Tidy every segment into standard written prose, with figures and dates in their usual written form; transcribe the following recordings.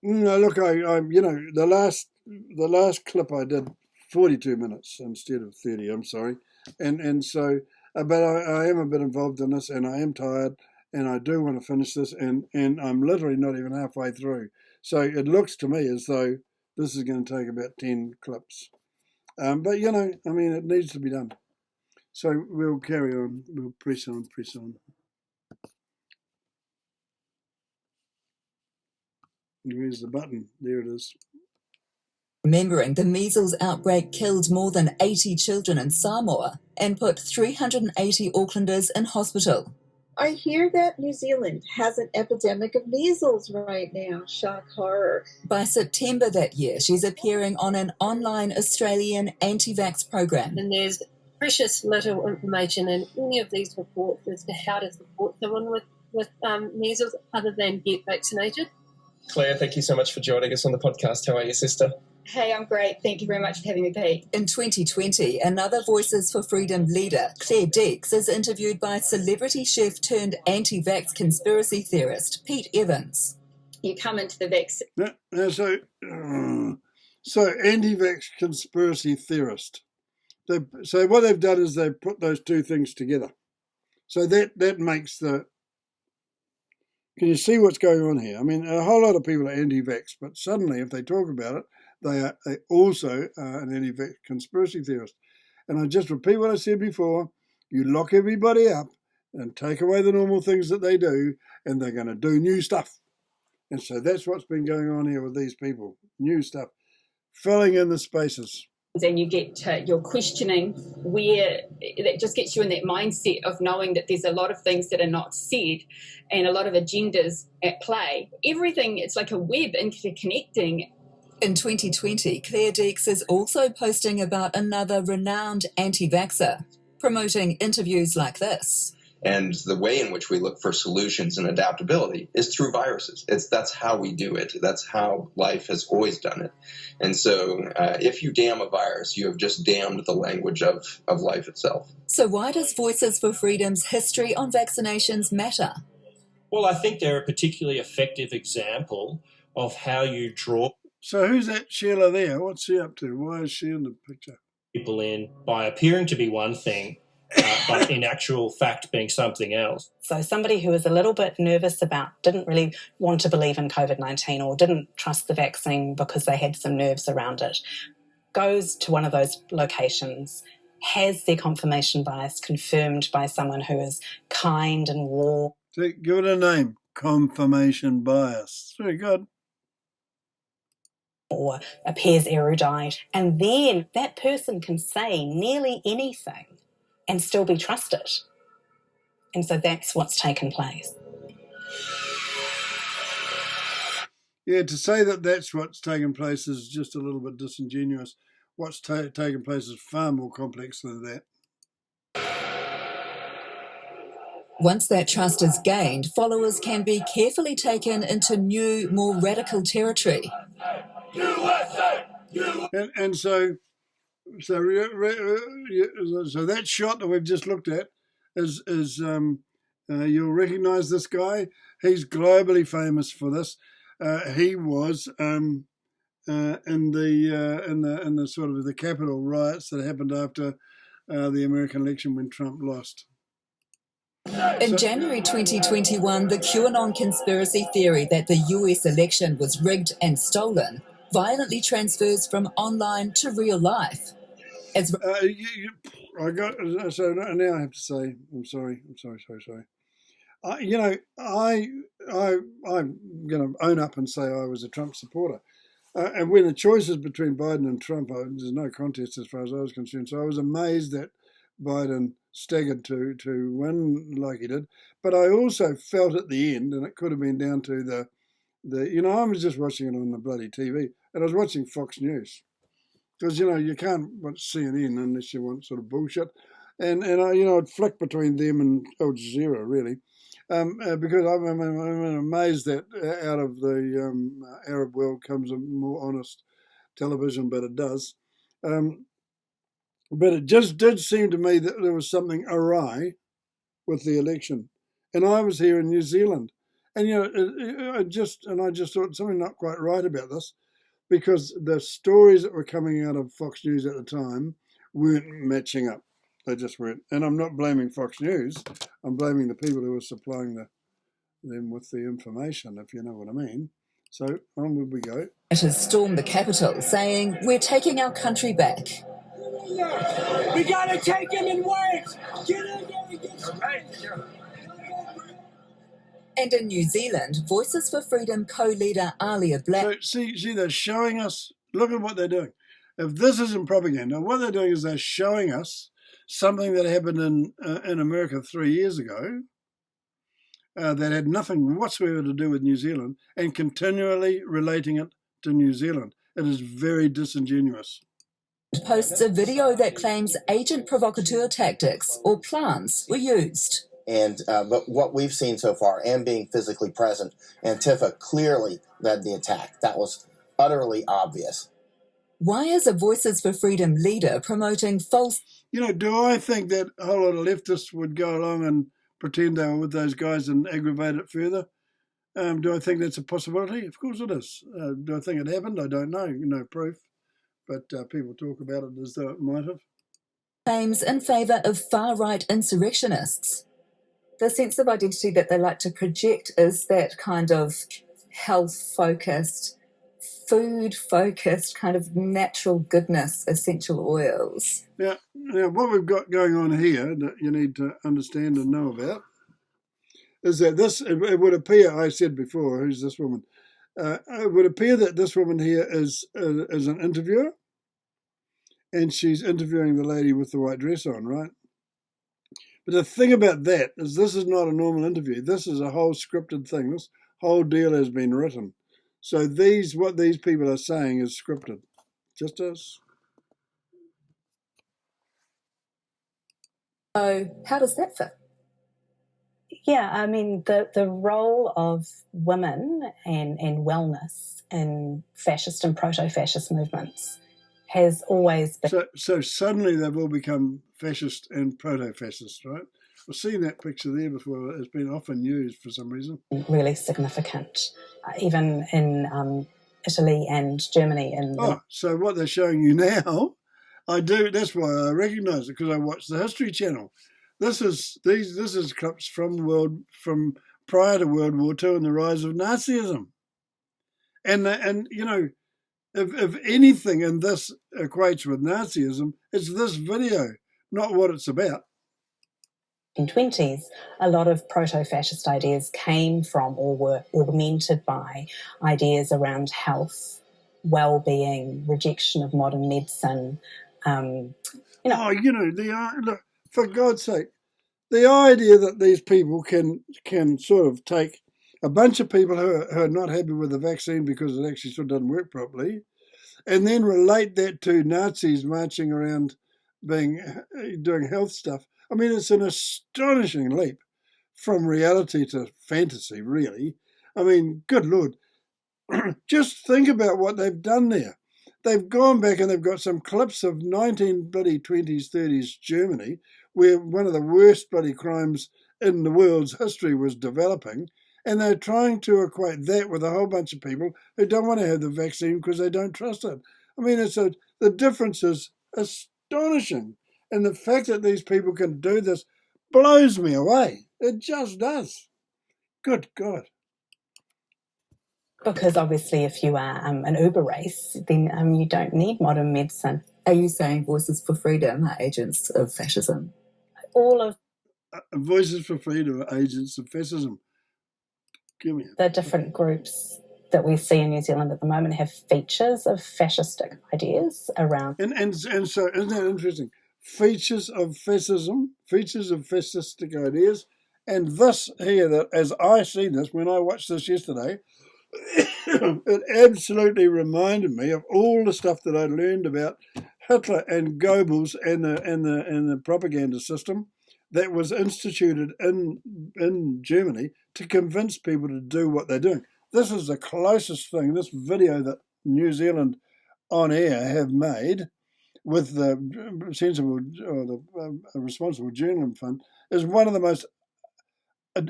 No, look, the last clip I did 42 minutes instead of 30. I'm sorry, and so, but I am a bit involved in this, and I am tired, and I do want to finish this, and I'm literally not even halfway through. So it looks to me as though this is going to take about 10 clips. But I mean, it needs to be done. So we'll carry on. We'll press on, press on. Where's the button? There it is. Remembering the measles outbreak killed more than 80 children in Samoa and put 380 Aucklanders in hospital. I hear that New Zealand has an epidemic of measles right now. Shock horror. By September that year, she's appearing on an online Australian anti-vax program. And there's precious little information in any of these reports as to how to support someone with measles other than get vaccinated. Claire, thank you so much for joining us on the podcast. How are you, sister? Hey, I'm great. Thank you very much for having me, Pete. In 2020, another Voices for Freedom leader, Claire Deeks, is interviewed by celebrity chef turned anti-vax conspiracy theorist Pete Evans. You come into the vaccine. So anti-vax conspiracy theorist. So what they've done is they've put those two things together. So that makes the... Can you see what's going on here? I mean, a whole lot of people are anti-vax, but suddenly if they talk about it, they also are an anti-vax conspiracy theorist. And I just repeat what I said before. You lock everybody up and take away the normal things that they do, and they're going to do new stuff. And so that's what's been going on here with these people. New stuff. Filling in the spaces. And you get you're questioning where that just gets you in that mindset of knowing that there's a lot of things that are not said and a lot of agendas at play. Everything, it's like a web interconnecting. In 2020, Claire Deeks is also posting about another renowned anti-vaxxer, promoting interviews like this. And the way in which we look for solutions and adaptability is through viruses. That's how we do it. That's how life has always done it. And so if you damn a virus, you have just damned the language of life itself. So why does Voices for Freedom's history on vaccinations matter? Well, I think they're a particularly effective example of how you draw... So who's that Sheila there? What's she up to? Why is she in the picture? ...people in by appearing to be one thing, but in actual fact being something else. So somebody who was a little bit nervous didn't really want to believe in COVID-19 or didn't trust the vaccine because they had some nerves around it, goes to one of those locations, has their confirmation bias confirmed by someone who is kind and warm. So give it a name, confirmation bias. Very good. Or appears erudite, and then that person can say nearly anything and still be trusted. And so that's what's taken place. Yeah, to say that that's what's taken place is just a little bit disingenuous. What's taken place is far more complex than that. Once that trust is gained, followers can be carefully taken into new, more radical territory. USA! And so that shot that we've just looked at is you'll recognise this guy. He's globally famous for this. He was in the sort of the Capitol riots that happened after the American election when Trump lost. In January 2021, the QAnon conspiracy theory that the US election was rigged and stolen violently transfers from online to real life. So now I have to say, I'm sorry. I'm going to own up and say I was a Trump supporter. And when the choice is between Biden and Trump, there's no contest as far as I was concerned. So I was amazed that Biden staggered to win like he did. But I also felt at the end, and it could have been down to the I was just watching it on the bloody TV, and I was watching Fox News. Because, you can't watch CNN unless you want sort of bullshit. And I'd flick between them and Al Jazeera, really. Because I'm amazed that out of the Arab world comes a more honest television, but it does. But it just did seem to me that there was something awry with the election. And I was here in New Zealand, And I just thought something not quite right about this, because the stories that were coming out of Fox News at the time weren't matching up. They just weren't. And I'm not blaming Fox News. I'm blaming the people who were supplying them with the information, if you know what I mean. So onward we go. It has stormed the Capitol, saying, "We're taking our country back." We gotta take him in words. Get in there and get some. And in New Zealand, Voices for Freedom co-leader Alia Black. So see, they're showing us. Look at what they're doing. If this isn't propaganda, what they're doing is they're showing us something that happened in America 3 years ago that had nothing whatsoever to do with New Zealand, and continually relating it to New Zealand. It is very disingenuous. Posts a video that claims agent provocateur tactics or plans were used. And but what we've seen so far, and being physically present, Antifa clearly led the attack. That was utterly obvious. Why is a Voices for Freedom leader promoting false... Do I think that a whole lot of leftists would go along and pretend they were with those guys and aggravate it further? Do I think that's a possibility? Of course it is. Do I think it happened? I don't know. No proof. But people talk about it as though it might have. Claims in favour of far-right insurrectionists. The sense of identity that they like to project is that kind of health-focused, food-focused, kind of natural goodness, essential oils. Now, what we've got going on here that you need to understand and know about is that it would appear, I said before, who's this woman? It would appear that this woman here is an interviewer, and she's interviewing the lady with the white dress on, right? But the thing about that is this is not a normal interview. This is a whole scripted thing. This whole deal has been written. So what these people are saying is scripted. Just as. So how does that fit? Yeah, I mean, the role of women and wellness in fascist and proto-fascist movements has always been... So suddenly they've all become fascist and proto-fascist, right? I've seen that picture there before. It's been often used for some reason. Really significant, even in Italy and Germany. So what they're showing you now, that's why I recognise it, because I watched the History Channel. This is clips from prior to World War II and the rise of Nazism, and if anything in this equates with Nazism, it's this video, not what it's about. In the 1920s, a lot of proto-fascist ideas came from or were augmented by ideas around health, well-being, rejection of modern medicine. Look, for God's sake, the idea that these people can sort of take a bunch of people who are not happy with the vaccine because it actually sort of doesn't work properly, and then relate that to Nazis marching around doing health stuff. I mean, it's an astonishing leap from reality to fantasy, really. I mean, good Lord. Just think about what they've done there. They've gone back and they've got some clips of 1920s, 30s Germany, where one of the worst bloody crimes in the world's history was developing, and they're trying to equate that with a whole bunch of people who don't want to have the vaccine because they don't trust it. I mean, the difference is astonishing, and the fact that these people can do this blows me away. It just does. Good God. Because obviously if you are an Uber race, then you don't need modern medicine. Are you saying Voices for Freedom are agents of fascism? All of Voices for Freedom are agents of fascism. Give me it. The different groups that we see in New Zealand at the moment have features of fascistic ideas around. And so isn't that interesting? Features of fascism, features of fascistic ideas, and this here, that as I see this, when I watched this yesterday, it absolutely reminded me of all the stuff that I learned about Hitler and Goebbels and the propaganda system that was instituted in Germany to convince people to do what they're doing. This is the closest thing, this video that New Zealand On Air have made with the Responsible Journalism Fund is one of the most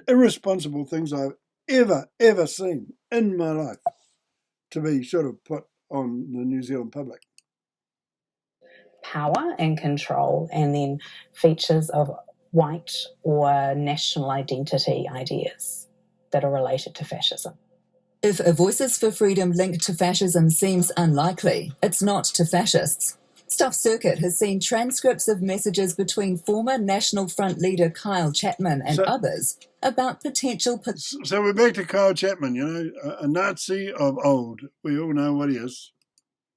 irresponsible things I've ever seen in my life to be sort of put on the New Zealand public. Power and control, and then features of white or national identity ideas that are related to fascism. If a Voices for Freedom link to fascism seems unlikely, it's not to fascists. Stuff Circuit has seen transcripts of messages between former National Front leader Kyle Chapman and others about potential... So we're back to Kyle Chapman, you know, a Nazi of old. We all know what he is.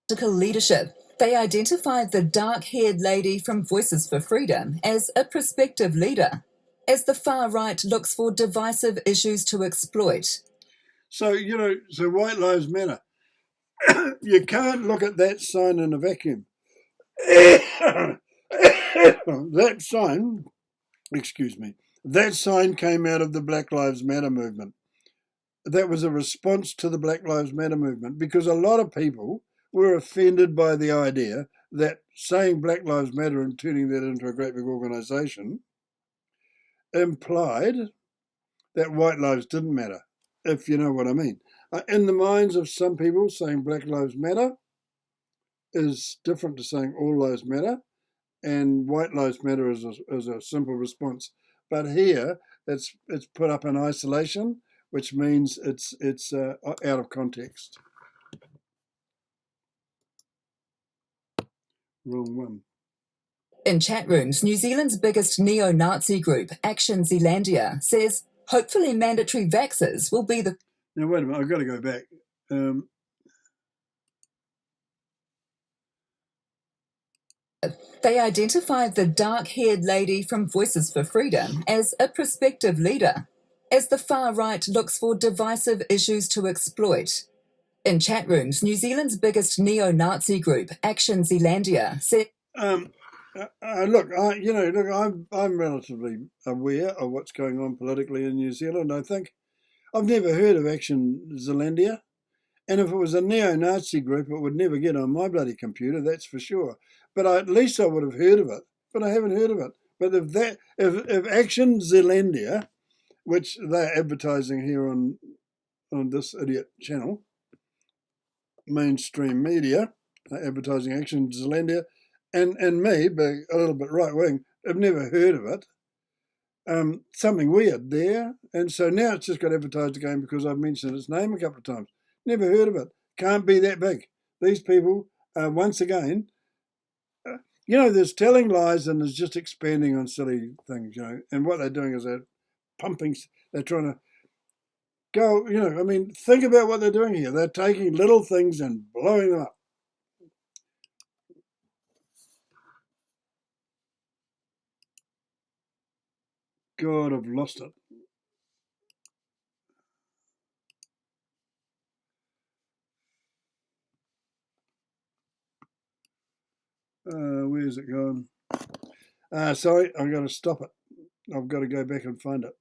...political leadership. They identified the dark-haired lady from Voices for Freedom as a prospective leader, as the far right looks for divisive issues to exploit. So, you know, so White Lives Matter. You can't look at that sign in a vacuum. That sign, excuse me, that sign came out of the Black Lives Matter movement. That was a response to the Black Lives Matter movement, because a lot of people were offended by the idea that saying Black Lives Matter and turning that into a great big organisation implied that white lives didn't matter, if you know what I mean. In the minds of some people, saying Black Lives Matter is different to saying all lives matter, and white lives matter is a simple response. But here, it's put up in isolation, which means it's out of context. Wrong one. In chat rooms, New Zealand's biggest neo-Nazi group, Action Zealandia, says hopefully mandatory vaxxers will be the... Now, wait a minute, I've got to go back. They identified the dark-haired lady from Voices for Freedom as a prospective leader, as the far right looks for divisive issues to exploit. In chat rooms, New Zealand's biggest neo-Nazi group, Action Zealandia, said... I'm relatively aware of what's going on politically in New Zealand. I think I've never heard of Action Zealandia, and if it was a neo-Nazi group, it would never get on my bloody computer. That's for sure. But at least I would have heard of it. But I haven't heard of it. But if Action Zealandia, which they're advertising here on this idiot channel, mainstream media, advertising Action Zealandia, and me, being a little bit right-wing, I've never heard of it. Something weird there. And so now it's just got advertised again because I've mentioned its name a couple of times. Never heard of it. Can't be that big. These people, once again, there's telling lies and there's just expanding on silly things, And what they're doing is they're trying to go, think about what they're doing here. They're taking little things and blowing them up. God, I've lost it. Where's it gone? Sorry, I've got to stop it. I've got to go back and find it.